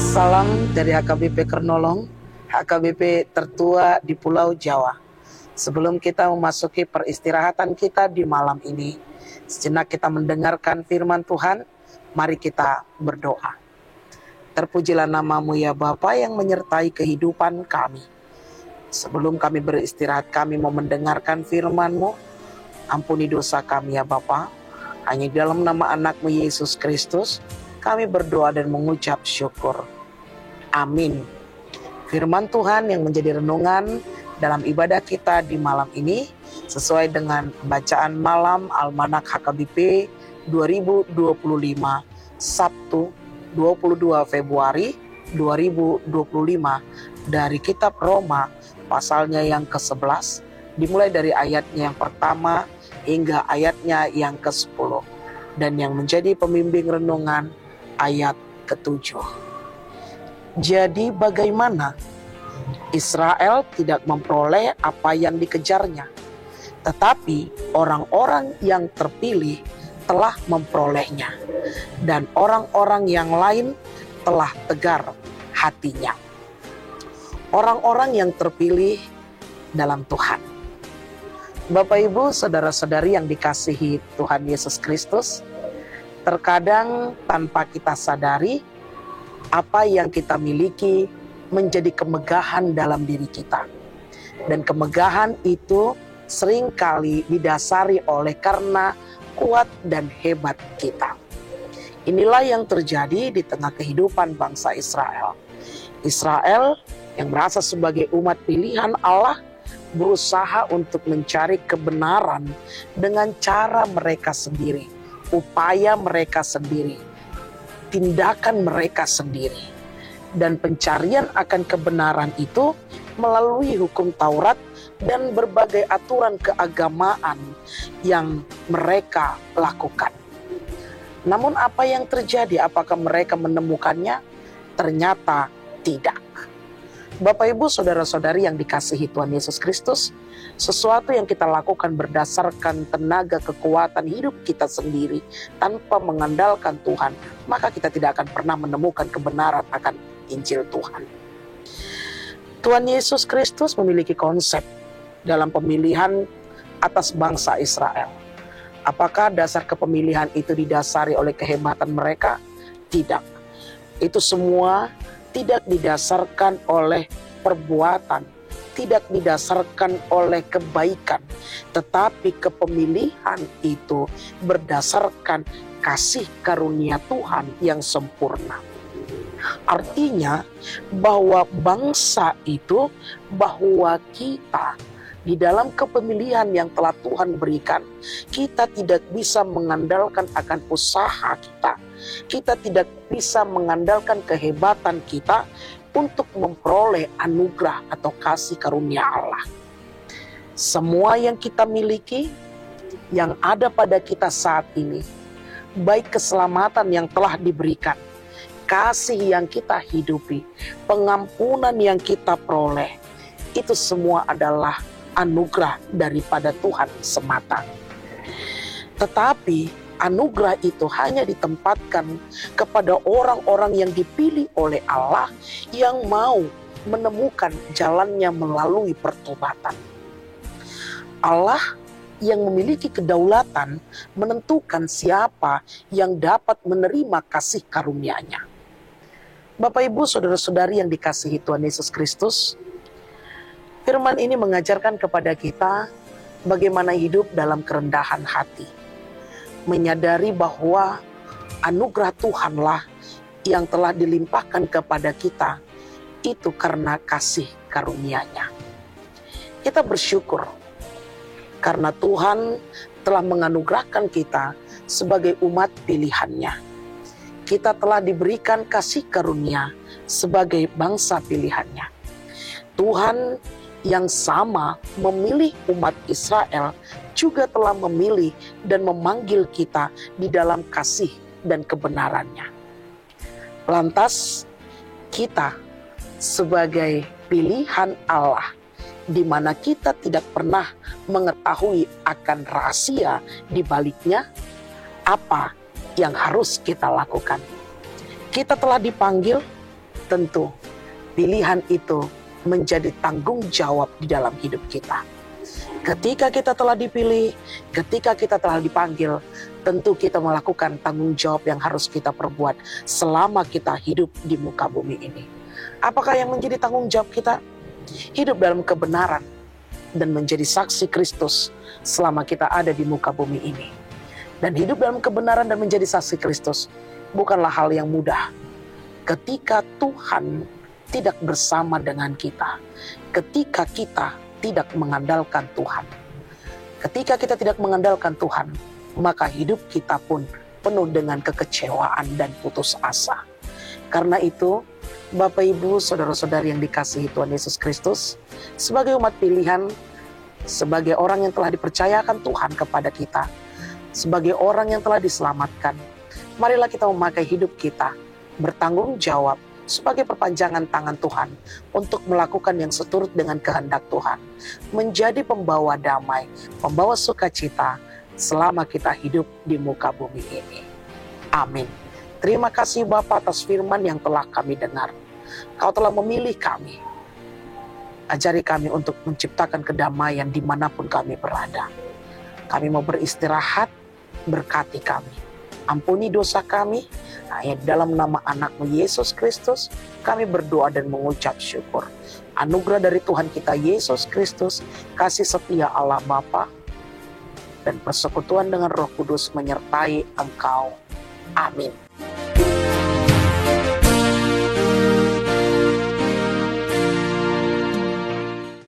Salam dari HKBP Kernolong, HKBP tertua di Pulau Jawa. Sebelum kita memasuki peristirahatan kita di malam ini, sejenak kita mendengarkan firman Tuhan, mari kita berdoa. Terpujilah nama-Mu ya Bapa yang menyertai kehidupan kami. Sebelum kami beristirahat, kami mau mendengarkan firman-Mu. Ampuni dosa kami ya Bapa. Hanya di dalam nama anak-Mu Yesus Kristus, kami berdoa dan mengucap syukur. Amin. Firman Tuhan yang menjadi renungan dalam ibadah kita di malam ini sesuai dengan bacaan malam Almanak HKBP 2025 Sabtu 22 Februari 2025 dari kitab Roma pasalnya yang ke-11 dimulai dari ayatnya yang pertama hingga ayatnya yang ke-10 dan yang menjadi pembimbing renungan ayat ke-7. Jadi bagaimana? Israel tidak memperoleh apa yang dikejarnya, tetapi orang-orang yang terpilih telah memperolehnya, dan orang-orang yang lain telah tegar hatinya. Orang-orang yang terpilih dalam Tuhan. Bapak Ibu, saudara-saudari yang dikasihi Tuhan Yesus Kristus, terkadang tanpa kita sadari, apa yang kita miliki menjadi kemegahan dalam diri kita. Dan kemegahan itu seringkali didasari oleh karena kuat dan hebat kita. Inilah yang terjadi di tengah kehidupan bangsa Israel. Israel yang merasa sebagai umat pilihan Allah berusaha untuk mencari kebenaran dengan cara mereka sendiri, upaya mereka sendiri, tindakan mereka sendiri. Dan pencarian akan kebenaran itu melalui hukum Taurat dan berbagai aturan keagamaan yang mereka lakukan. Namun apa yang terjadi? Apakah mereka menemukannya? Ternyata tidak. Bapak Ibu saudara-saudari yang dikasihi Tuhan Yesus Kristus, sesuatu yang kita lakukan berdasarkan tenaga kekuatan hidup kita sendiri tanpa mengandalkan Tuhan, maka kita tidak akan pernah menemukan kebenaran akan Injil Tuhan. Tuhan Yesus Kristus memiliki konsep dalam pemilihan atas bangsa Israel. Apakah dasar kepemilihan itu didasari oleh kehebatan mereka? Tidak. Itu semua tidak didasarkan oleh perbuatan, tidak didasarkan oleh kebaikan, tetapi kepemilihan itu berdasarkan kasih karunia Tuhan yang sempurna. Artinya bahwa bangsa itu, bahwa kita di dalam kepemilihan yang telah Tuhan berikan, kita tidak bisa mengandalkan akan usaha kita. Kita tidak bisa mengandalkan kehebatan kita untuk memperoleh anugerah atau kasih karunia Allah. Semua yang kita miliki, yang ada pada kita saat ini, baik keselamatan yang telah diberikan, kasih yang kita hidupi, pengampunan yang kita peroleh, itu semua adalah anugerah daripada Tuhan semata. Tetapi anugerah itu hanya ditempatkan kepada orang-orang yang dipilih oleh Allah yang mau menemukan jalannya melalui pertobatan. Allah yang memiliki kedaulatan menentukan siapa yang dapat menerima kasih karunia-Nya. Bapak Ibu saudara-saudari yang dikasihi Tuhan Yesus Kristus, firman ini mengajarkan kepada kita bagaimana hidup dalam kerendahan hati. Menyadari bahwa anugerah Tuhanlah yang telah dilimpahkan kepada kita itu karena kasih karunia-Nya. Kita bersyukur karena Tuhan telah menganugerahkan kita sebagai umat pilihan-Nya. Kita telah diberikan kasih karunia sebagai bangsa pilihan-Nya. Tuhan yang sama memilih umat Israel juga telah memilih dan memanggil kita di dalam kasih dan kebenarannya. Lantas kita sebagai pilihan Allah, di mana kita tidak pernah mengetahui akan rahasia di baliknya, apa yang harus kita lakukan? Kita telah dipanggil, tentu pilihan itu menjadi tanggung jawab di dalam hidup kita. Ketika kita telah dipilih, ketika kita telah dipanggil, tentu kita melakukan tanggung jawab yang harus kita perbuat selama kita hidup di muka bumi ini. Apakah yang menjadi tanggung jawab kita? Hidup dalam kebenaran dan menjadi saksi Kristus selama kita ada di muka bumi ini. Dan hidup dalam kebenaran dan menjadi saksi Kristus bukanlah hal yang mudah. Ketika Tuhan tidak bersama dengan kita, ketika kita tidak mengandalkan Tuhan, ketika kita tidak mengandalkan Tuhan, maka hidup kita pun penuh dengan kekecewaan dan putus asa. Karena itu, Bapak Ibu, saudara-saudari yang dikasihi Tuhan Yesus Kristus, sebagai umat pilihan, sebagai orang yang telah dipercayakan Tuhan kepada kita, sebagai orang yang telah diselamatkan, marilah kita memakai hidup kita, bertanggung jawab sebagai perpanjangan tangan Tuhan untuk melakukan yang seturut dengan kehendak Tuhan, menjadi pembawa damai, pembawa sukacita selama kita hidup di muka bumi ini. Amin. Terima kasih Bapa atas firman yang telah kami dengar. Kau telah memilih kami. Ajari kami untuk menciptakan kedamaian dimanapun kami berada. Kami mau beristirahat, berkati kami. Ampuni dosa kami. Hanya dalam nama anak-Mu Yesus Kristus, kami berdoa dan mengucap syukur. Anugerah dari Tuhan kita Yesus Kristus, kasih setia Allah Bapa, dan persekutuan dengan Roh Kudus menyertai engkau. Amin.